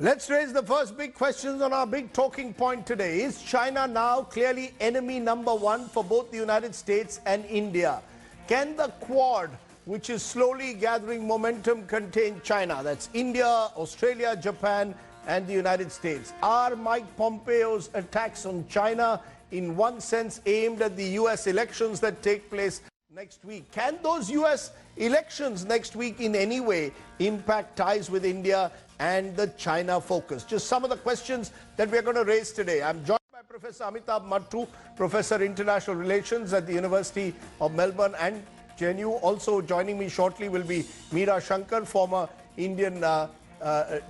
Let's raise the first big questions on our big talking point today. Is China now clearly enemy number one for both the United States and India? Can the Quad, which is slowly gathering momentum, contain China? That's India, Australia, Japan, and the United States. Are Mike Pompeo's attacks on China in one sense aimed at the US elections that take place next week? Can those US elections next week in any way impact ties with India and the China focus? Just some of the questions that we're going to raise today. I'm joined by Professor Amitabh Mattu, Professor International Relations at the University of Melbourne and JNU. Also joining me shortly will be Meera Shankar, former Indian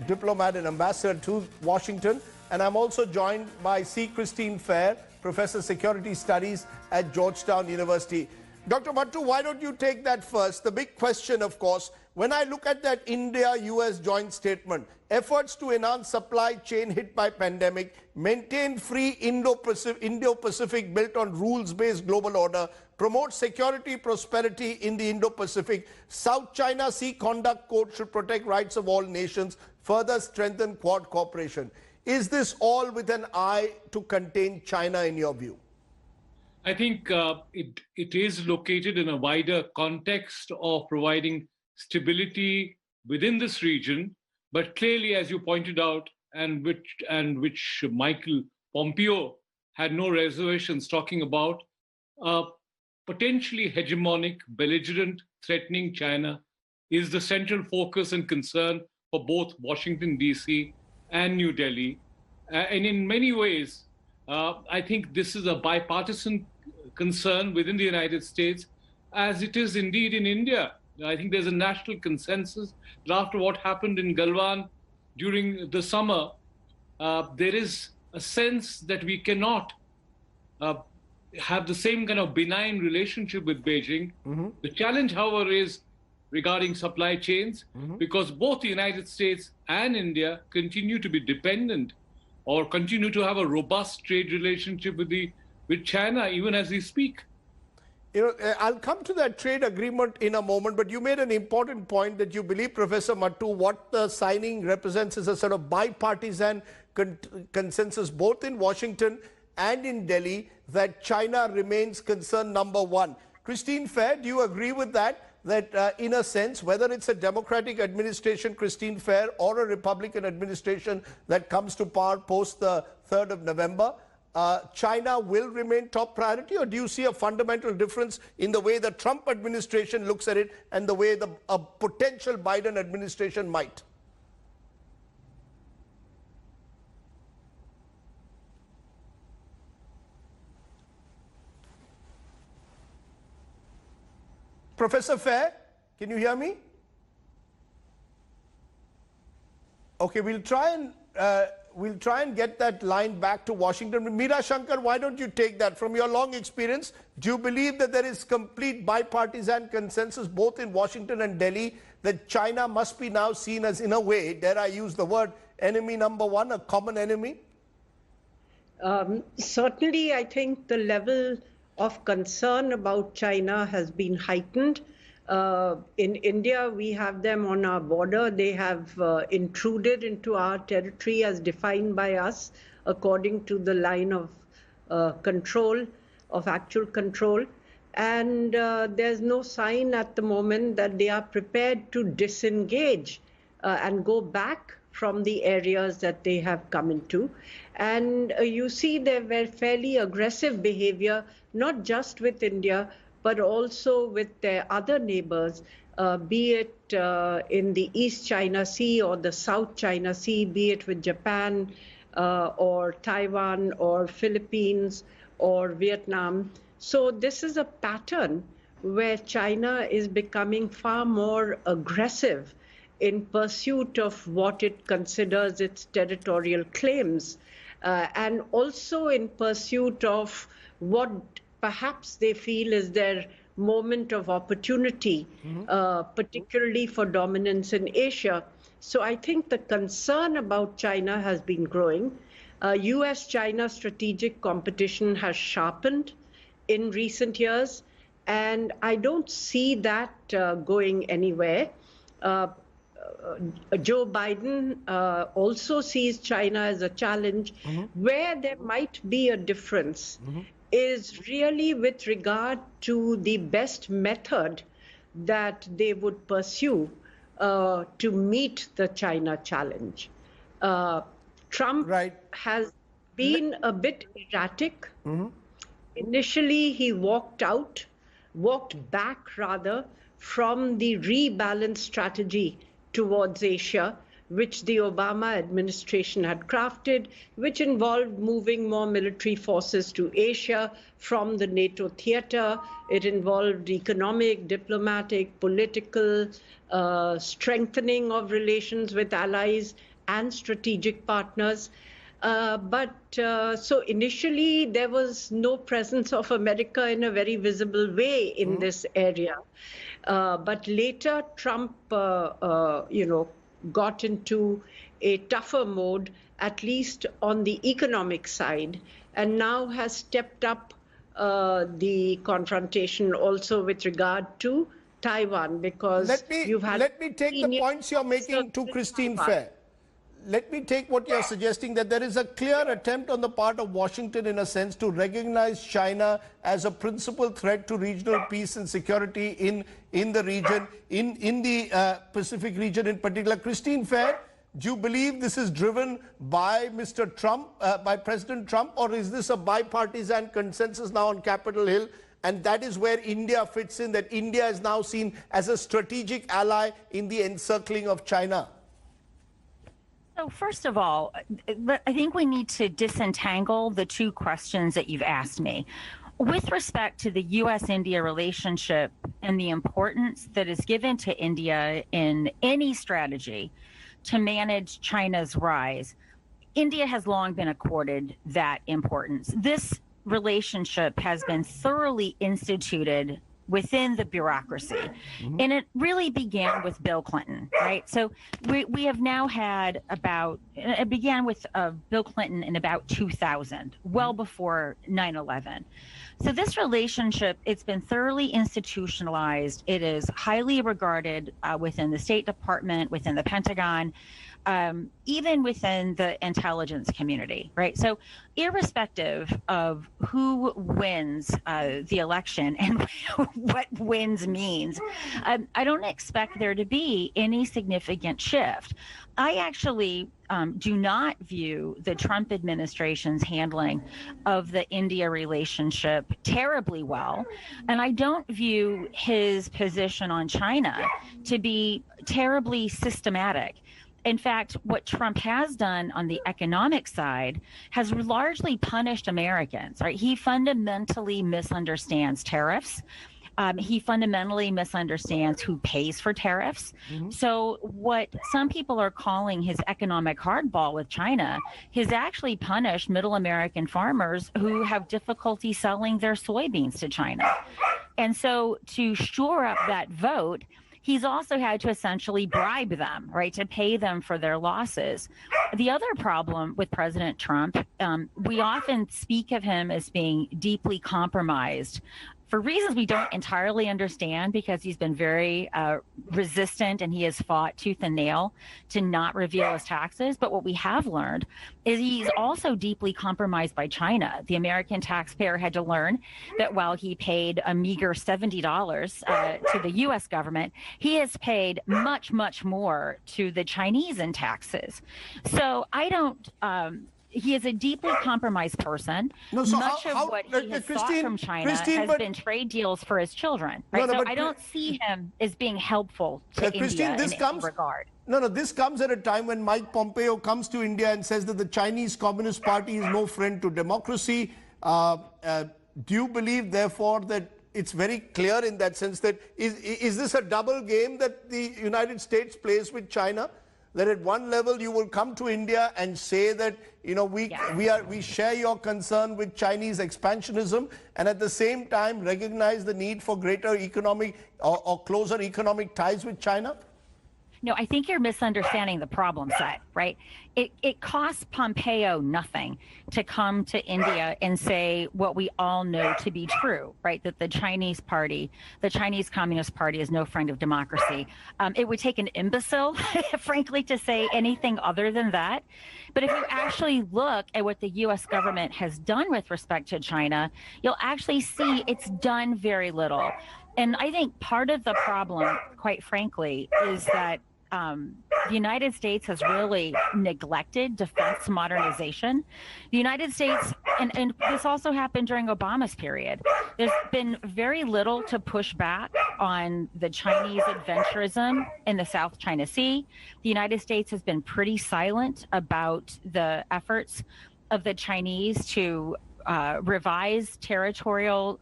diplomat and ambassador to Washington. And I'm also joined by C. Christine Fair, Professor Security Studies at Georgetown University. Dr. Mattu, why don't you take that first? The big question, of course, when I look at that India-US joint statement, efforts to enhance supply chain hit by pandemic, maintain free Indo-Pacific built on rules-based global order, promote security prosperity in the Indo-Pacific, South China Sea Conduct Code should protect rights of all nations, further strengthen Quad cooperation. Is this all with an eye to contain China in your view? I think it is located in a wider context of providing stability within this region, but clearly, as you pointed out, and which Michael Pompeo had no reservations talking about, potentially hegemonic, belligerent, threatening China is the central focus and concern for both Washington, D.C. and New Delhi. And in many ways, I think this is a bipartisan concern within the United States, as it is indeed in India. I think there's a national consensus that after what happened in Galwan during the summer, there is a sense that we cannot have the same kind of benign relationship with Beijing. Mm-hmm. The challenge, however, is regarding supply chains, because both the United States and India continue to be dependent or continue to have a robust trade relationship with China, even as we speak. You know, I'll come to that trade agreement in a moment, but you made an important point that you believe, Professor Mattu, what the signing represents is a sort of bipartisan consensus, both in Washington and in Delhi, that China remains concern number one. Christine Fair, do you agree with that? That in a sense, whether it's a Democratic administration, Christine Fair, or a Republican administration that comes to power post the 3rd of November, China will remain top priority? Or do you see a fundamental difference in the way the Trump administration looks at it and the way a potential Biden administration might? Professor Fair, can you hear me? Okay, we'll try and get that line back to Washington. Meera Shankar, why don't you take that? From your long experience, do you believe that there is complete bipartisan consensus both in Washington and Delhi that China must be now seen as, in a way, dare I use the word, enemy number one, a common enemy? Certainly, I think the level of concern about China has been heightened. In India, we have them on our border. They have intruded into our territory as defined by us according to the line of control, of actual control. And there's no sign at the moment that they are prepared to disengage and go back from the areas that they have come into. And you see there were fairly aggressive behavior, not just with India, but also with their other neighbors, be it in the East China Sea or the South China Sea, be it with Japan or Taiwan or Philippines or Vietnam. So this is a pattern where China is becoming far more aggressive in pursuit of what it considers its territorial claims, and also in pursuit of what perhaps they feel is their moment of opportunity, particularly for dominance in Asia. So I think the concern about China has been growing. US-China strategic competition has sharpened in recent years, and I don't see that going anywhere. Joe Biden also sees China as a challenge. Where there might be a difference is really with regard to the best method that they would pursue to meet the China challenge. Trump has been a bit erratic. Initially, he walked back rather, from the rebalanced strategy towards Asia, which the Obama administration had crafted, which involved moving more military forces to Asia from the NATO theater. It involved economic, diplomatic, political strengthening of relations with allies and strategic partners. So initially there was no presence of America in a very visible way in this area. But later Trump, got into a tougher mode, at least on the economic side, and now has stepped up the confrontation also with regard to Taiwan, because let me take the points you're making to Christine Fair. Let me take what you're suggesting, that there is a clear attempt on the part of Washington, in a sense, to recognize China as a principal threat to regional peace and security in the region, in the Pacific region in particular. Christine Fair, do you believe this is driven by Mr. Trump, by President Trump, or is this a bipartisan consensus now on Capitol Hill? And that is where India fits in, that India is now seen as a strategic ally in the encircling of China? So first of all, I think we need to disentangle the two questions that you've asked me. With respect to the U.S.-India relationship and the importance that is given to India in any strategy to manage China's rise, India has long been accorded that importance. This relationship has been thoroughly instituted within the bureaucracy. And it really began with Bill Clinton, right? So we have now had it began with Bill Clinton in about 2000, well before 9/11. So this relationship, it's been thoroughly institutionalized. It is highly regarded within the State Department, within the Pentagon, even within the intelligence community, right? So irrespective of who wins the election and what wins means, I don't expect there to be any significant shift. I actually do not view the Trump administration's handling of the India relationship terribly well, and I don't view his position on China to be terribly systematic. In fact, what Trump has done on the economic side has largely punished Americans, right? He fundamentally misunderstands tariffs. He fundamentally misunderstands who pays for tariffs. So what some people are calling his economic hardball with China has actually punished middle American farmers who have difficulty selling their soybeans to China. And so to shore up that vote, he's also had to essentially bribe them, right, to pay them for their losses. The other problem with President Trump, we often speak of him as being deeply compromised for reasons we don't entirely understand, because he's been very resistant and he has fought tooth and nail to not reveal his taxes. But what we have learned is he's also deeply compromised by China. The American taxpayer had to learn that while he paid a meager $70 to the U.S. government, he has paid much, much more to the Chinese in taxes. So I don't... he is a deeply compromised person. No, so much of what he has sought from China has been trade deals for his children. Right? So I don't see him as being helpful to India in any regard. No, this comes at a time when Mike Pompeo comes to India and says that the Chinese Communist Party is no friend to democracy. Do you believe, therefore, that it's very clear in that sense that is this a double game that the United States plays with China? That at one level you will come to India and say that, you know, we share your concern with Chinese expansionism, and at the same time recognize the need for greater economic or closer economic ties with China? No, I think you're misunderstanding the problem set, right? It costs Pompeo nothing to come to India and say what we all know to be true, right? That the Chinese Communist Party is no friend of democracy. It would take an imbecile, frankly, to say anything other than that. But if you actually look at what the U.S. government has done with respect to China, you'll actually see it's done very little. And I think part of the problem, quite frankly, is that the United States has really neglected defense modernization. The United States, and this also happened during Obama's period, there's been very little to push back on the Chinese adventurism in the South China Sea. The United States has been pretty silent about the efforts of the Chinese to revise territorial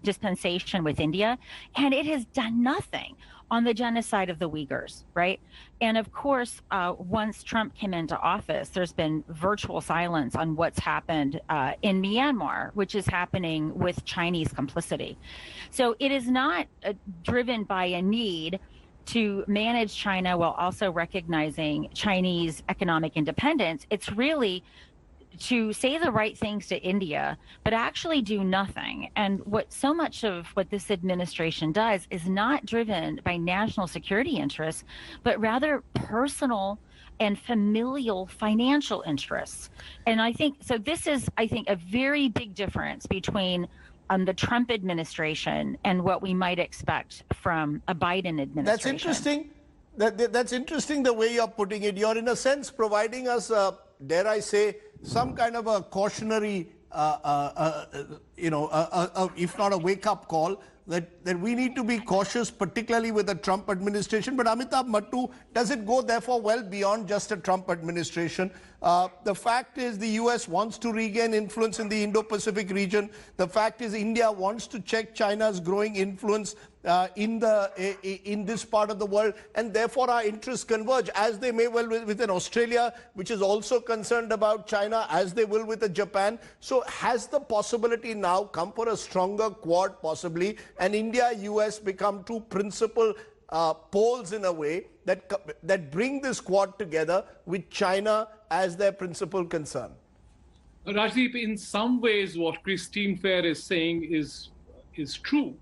dispensation with India, and it has done nothing on the genocide of the Uyghurs, right? And of course, once Trump came into office, there's been virtual silence on what's happened in Myanmar, which is happening with Chinese complicity. So it is not driven by a need to manage China while also recognizing Chinese economic independence. It's really to say the right things to India, but actually do nothing. And so much of what this administration does is not driven by national security interests, but rather personal and familial financial interests. And I think, so this is, I think, a very big difference between the Trump administration and what we might expect from a Biden administration. That's interesting. That's interesting the way you're putting it. You're in a sense providing us, dare I say, some kind of a cautionary, if not a wake-up call, that we need to be cautious, particularly with the Trump administration. But Amitabh Mattu, does it go therefore well beyond just a Trump administration? The fact is the US wants to regain influence in the Indo-Pacific region. The fact is India wants to check China's growing influence in this part of the world, and therefore our interests converge, as they may well with an Australia, which is also concerned about China, as they will with a Japan. So has the possibility now come for a stronger Quad possibly, and India, US become two principal poles in a way that bring this Quad together with China as their principal concern? Rajdeep, in some ways what Christine Fair is saying is true,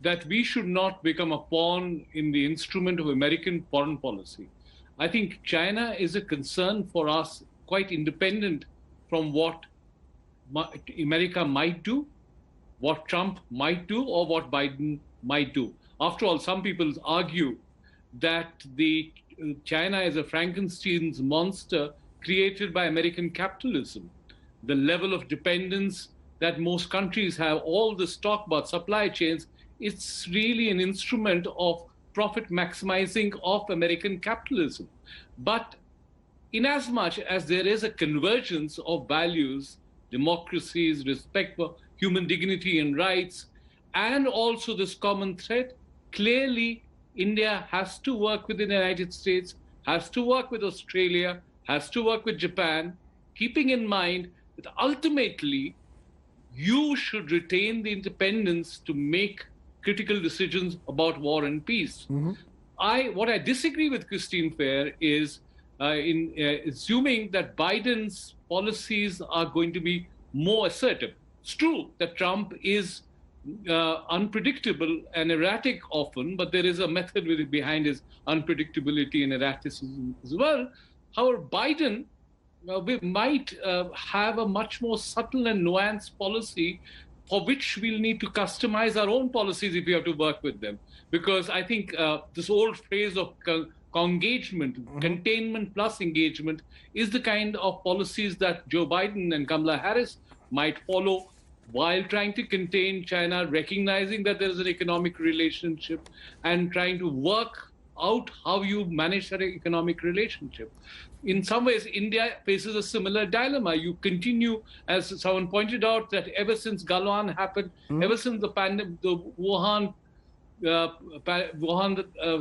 that we should not become a pawn in the instrument of American foreign policy. I think China is a concern for us, quite independent from what America might do, what Trump might do, or what Biden might do. After all, some people argue that China is a Frankenstein's monster created by American capitalism. The level of dependence that most countries have, all this talk about supply chains, it's really an instrument of profit maximizing of American capitalism. But inasmuch as there is a convergence of values, democracies, respect for human dignity and rights, and also this common threat, clearly India has to work with the United States, has to work with Australia, has to work with Japan, keeping in mind that ultimately you should retain the independence to make critical decisions about war and peace. Mm-hmm. What I disagree with Christine Fair is in assuming that Biden's policies are going to be more assertive. It's true that Trump is unpredictable and erratic often, but there is a method behind his unpredictability and erraticism as well. However, Biden we might have a much more subtle and nuanced policy for which we'll need to customize our own policies if we have to work with them. Because I think this old phrase of congagement, mm-hmm. containment plus engagement, is the kind of policies that Joe Biden and Kamala Harris might follow while trying to contain China, recognizing that there is an economic relationship and trying to work out how you manage that economic relationship. In some ways, India faces a similar dilemma. You continue, as someone pointed out, that ever since Galwan happened, ever since the Wuhan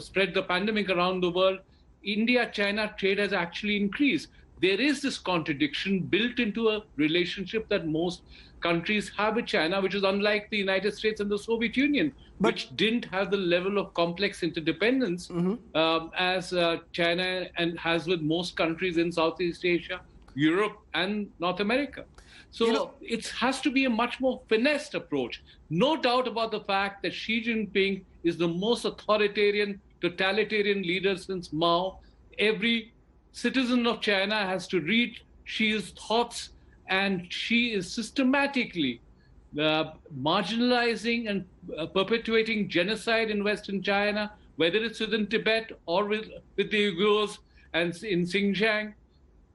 spread the pandemic around the world, India-China trade has actually increased. there is this contradiction built into a relationship that most countries have with China, which is unlike the United States and the Soviet Union, which didn't have the level of complex interdependence as China and has with most countries in Southeast Asia, Europe, and North America. So it has to be a much more finessed approach. No doubt about the fact that Xi Jinping is the most authoritarian, totalitarian leader since Mao. Every citizen of China has to read Xi's thoughts, and Xi is systematically marginalizing and perpetuating genocide in Western China, whether it's within Tibet or with the Uyghurs and in Xinjiang.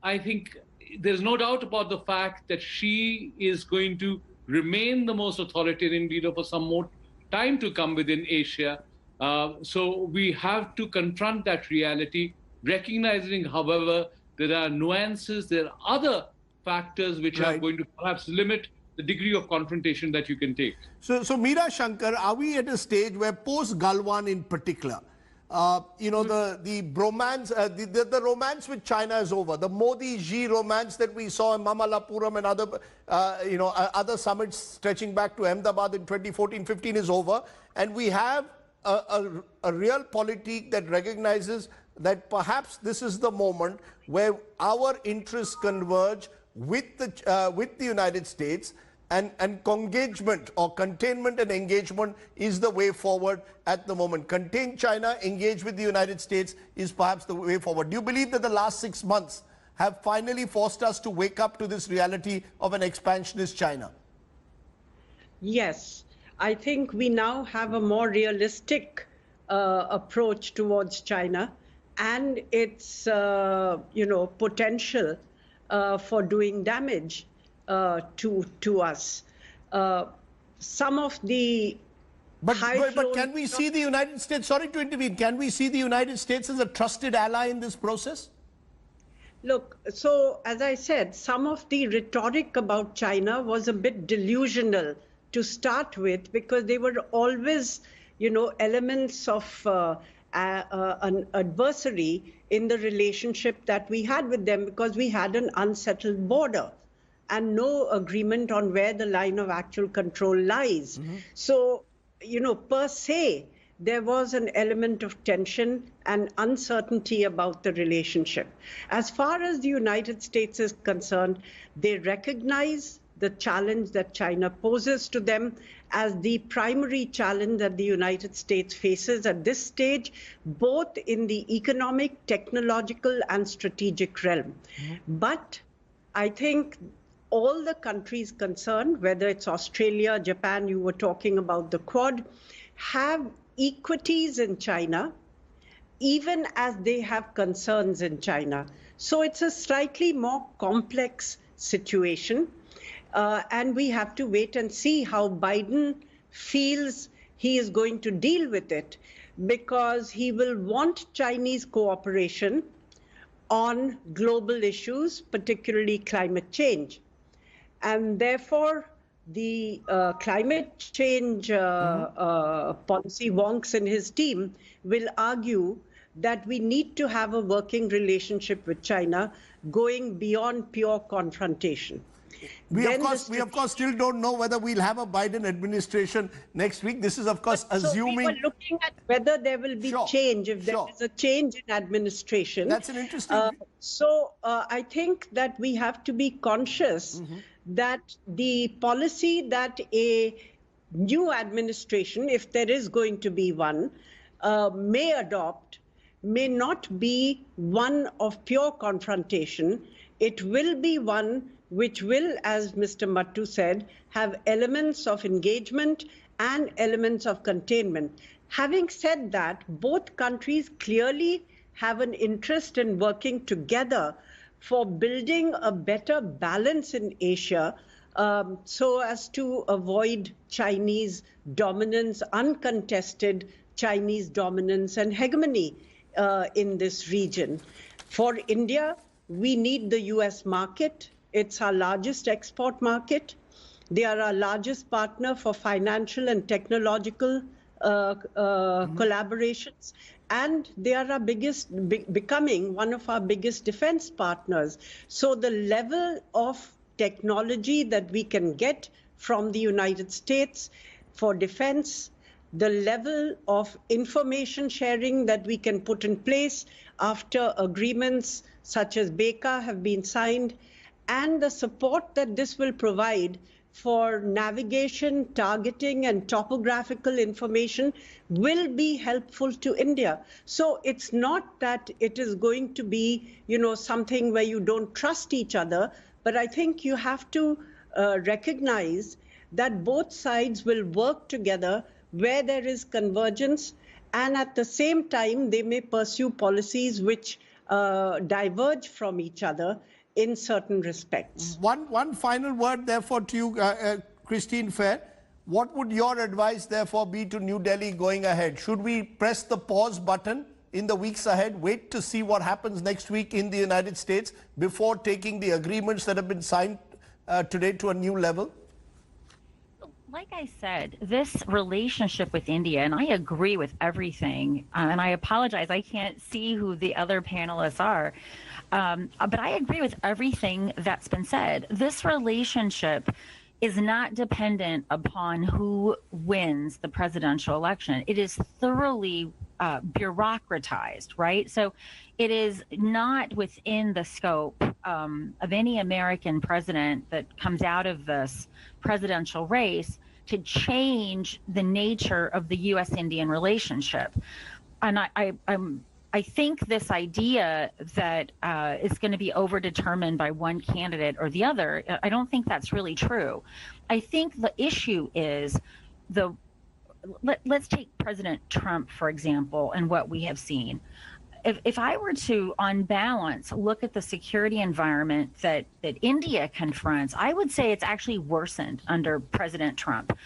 I think there's no doubt about the fact that Xi is going to remain the most authoritarian leader for some more time to come within Asia. So we have to confront that reality, recognizing, however, there are nuances, there are other factors which are going to perhaps limit the degree of confrontation that you can take. So Meera Shankar, are we at a stage where post-Galwan in particular, the bromance, the romance with China is over. The Modi-Xi romance that we saw in Mamallapuram and other, other summits stretching back to Ahmedabad in 2014-15 is over. And we have a real politique that recognizes that perhaps this is the moment where our interests converge with the United States, and engagement or containment and engagement is the way forward at the moment. Contain China, engage with the United States is perhaps the way forward. Do you believe that the last 6 months have finally forced us to wake up to this reality of an expansionist China? Yes, I think we now have a more realistic approach towards China and its potential for doing damage to us. Some of the but can we see the United States, sorry to intervene, can we see the United States as a trusted ally in this process? Look, so as I said, some of the rhetoric about China was a bit delusional to start with, because they were always, elements of an adversary in the relationship that we had with them, because we had an unsettled border and no agreement on where the line of actual control lies. So, per se, there was an element of tension and uncertainty about the relationship. As far as the United States is concerned, they recognize the challenge that China poses to them as the primary challenge that the United States faces at this stage, both in the economic, technological, and strategic realm. But I think all the countries concerned, whether it's Australia, Japan, you were talking about the Quad, have equities in China, even as they have concerns in China. So it's a slightly more complex situation. And we have to wait and see how Biden feels he is going to deal with it, because he will want Chinese cooperation on global issues, particularly climate change. And therefore, the climate change policy wonks in his team will argue that we need to have a working relationship with China going beyond pure confrontation. We of course still don't know whether we'll have a Biden administration next week. This is of course assuming. So we were looking at whether there will be change, if there is a change in administration. That's an interesting. I think that we have to be conscious that the policy that a new administration, if there is going to be one, may adopt may not be one of pure confrontation. It will be one which will, as Mr. Mattu said, have elements of engagement and elements of containment. Having said that, both countries clearly have an interest in working together for building a better balance in Asia, so as to avoid Chinese dominance, uncontested Chinese dominance and hegemony in this region. For India, we need the US market. It's our largest export market. They are our largest partner for financial and technological collaborations. and they are our becoming one of our biggest defense partners. So the level of technology that we can get from the United States for defense, the level of information sharing that we can put in place after agreements such as BECA have been signed, and the support that this will provide for navigation, targeting, and topographical information will be helpful to India. So it's not that it is going to be, something where you don't trust each other, but I think you have to recognize that both sides will work together where there is convergence, and at the same time, they may pursue policies which diverge from each other in certain respects. One final word, therefore, to you, Christine Fair. What would your advice, therefore, be to New Delhi going ahead? Should we press the pause button in the weeks ahead, wait to see what happens next week in the United States before taking the agreements that have been signed today to a new level? Like I said, this relationship with India, and I agree with everything, and I apologize, I can't see who the other panelists are, but I agree with everything that's been said. This relationship is not dependent upon who wins the presidential election. It is thoroughly bureaucratized, right? So it is not within the scope of any American president that comes out of this presidential race to change the nature of the U.S.-Indian relationship. And I think this idea that it's going to be overdetermined by one candidate or the other, I don't think that's really true. I think the issue is let's take President Trump, for example, and what we have seen. If I were to, on balance, look at the security environment that India confronts, I would say it's actually worsened under President Trump.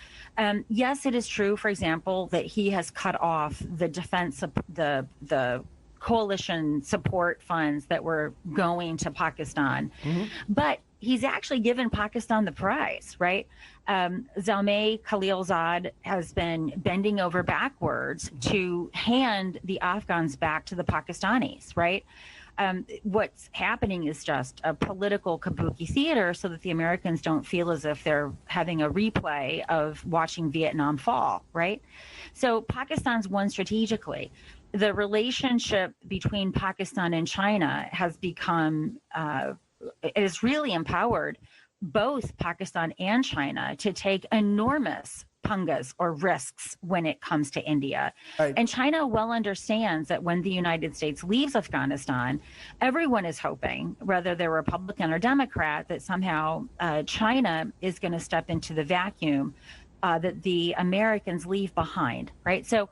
Yes, it is true, for example, that he has cut off the defense of the coalition support funds that were going to Pakistan. Mm-hmm. But he's actually given Pakistan the prize, right? Zalmay Khalilzad has been bending over backwards to hand the Afghans back to the Pakistanis, right? What's happening is just a political kabuki theater so that the Americans don't feel as if they're having a replay of watching Vietnam fall, right? So Pakistan's won strategically. The relationship between Pakistan and China has become, it has really empowered both Pakistan and China to take enormous pungas or risks when it comes to India. Right. And China well understands that when the United States leaves Afghanistan, everyone is hoping, whether they're Republican or Democrat, that somehow China is going to step into the vacuum that the Americans leave behind, right? So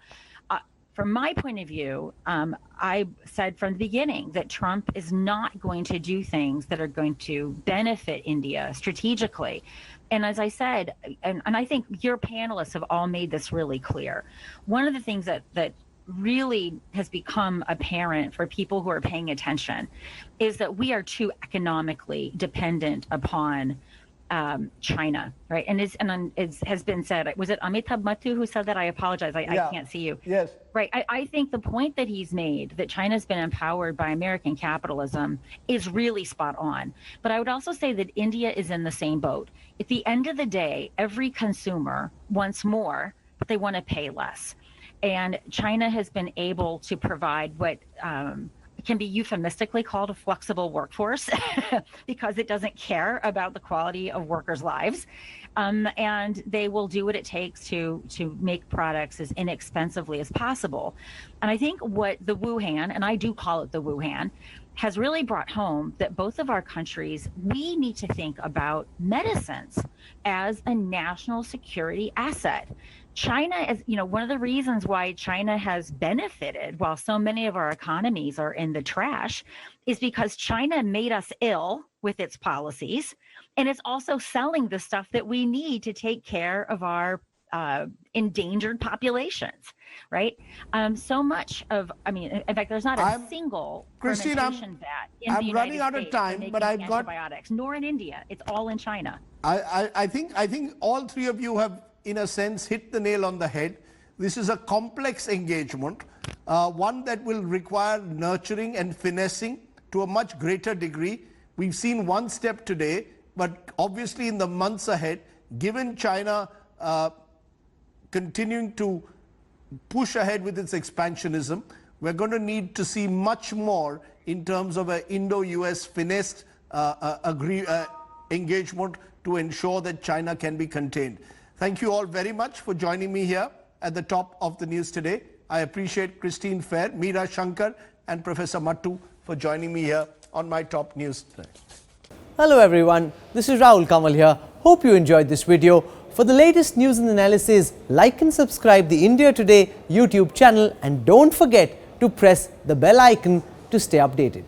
from my point of view, I said from the beginning that Trump is not going to do things that are going to benefit India strategically. And as I said, and I think your panelists have all made this really clear, one of the things that really has become apparent for people who are paying attention is that we are too economically dependent upon China, right? And it has been said, was it Amitabh Mattu who said that? I apologize, I can't see you. Yes. Right, I think the point that he's made, that China's been empowered by American capitalism, is really spot on. But I would also say that India is in the same boat. At the end of the day, every consumer wants more, but they want to pay less. And China has been able to provide what can be euphemistically called a flexible workforce because it doesn't care about the quality of workers' lives. And they will do what it takes to make products as inexpensively as possible. And I think what the Wuhan, and I do call it the Wuhan, has really brought home that both of our countries, we need to think about medicines as a national security asset. China is, one of the reasons why China has benefited while so many of our economies are in the trash is because China made us ill with its policies, and it's also selling the stuff that we need to take care of our endangered populations, right? So much of, in fact, there's not a single fermentation vat in the United States. I'm running out of time, but I've got antibiotics, nor in India. It's all in China. I think all three of you have, in a sense, hit the nail on the head. This is a complex engagement. one that will require nurturing and finessing to a much greater degree. We've seen one step today, but obviously in the months ahead, given China continuing to push ahead with its expansionism, we're going to need to see much more in terms of an Indo-US finessed engagement to ensure that China can be contained. Thank you all very much for joining me here at the top of the news today. I appreciate Christine Fair, Meera Shankar and Professor Mattu for joining me here on my top news today. Hello everyone, this is Rahul Kamal here. Hope you enjoyed this video. For the latest news and analysis, like and subscribe the India Today YouTube channel and don't forget to press the bell icon to stay updated.